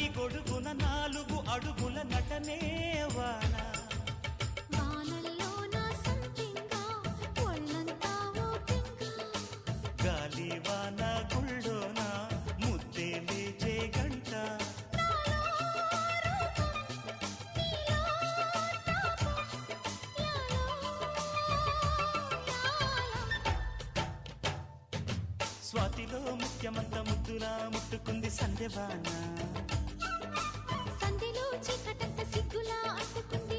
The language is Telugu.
నల్లని గొడుగున 4 అడుగుల నటనే వాన గాలి వాన గుళ్ళోన ముద్దే లేచే గంట స్వాతిలో ముఖ్యమంత ముద్దులా ముట్టుకుంది సంధ్యవాన సంధ్యలో చీకటంత సిగ్గులా అట్టుకుంది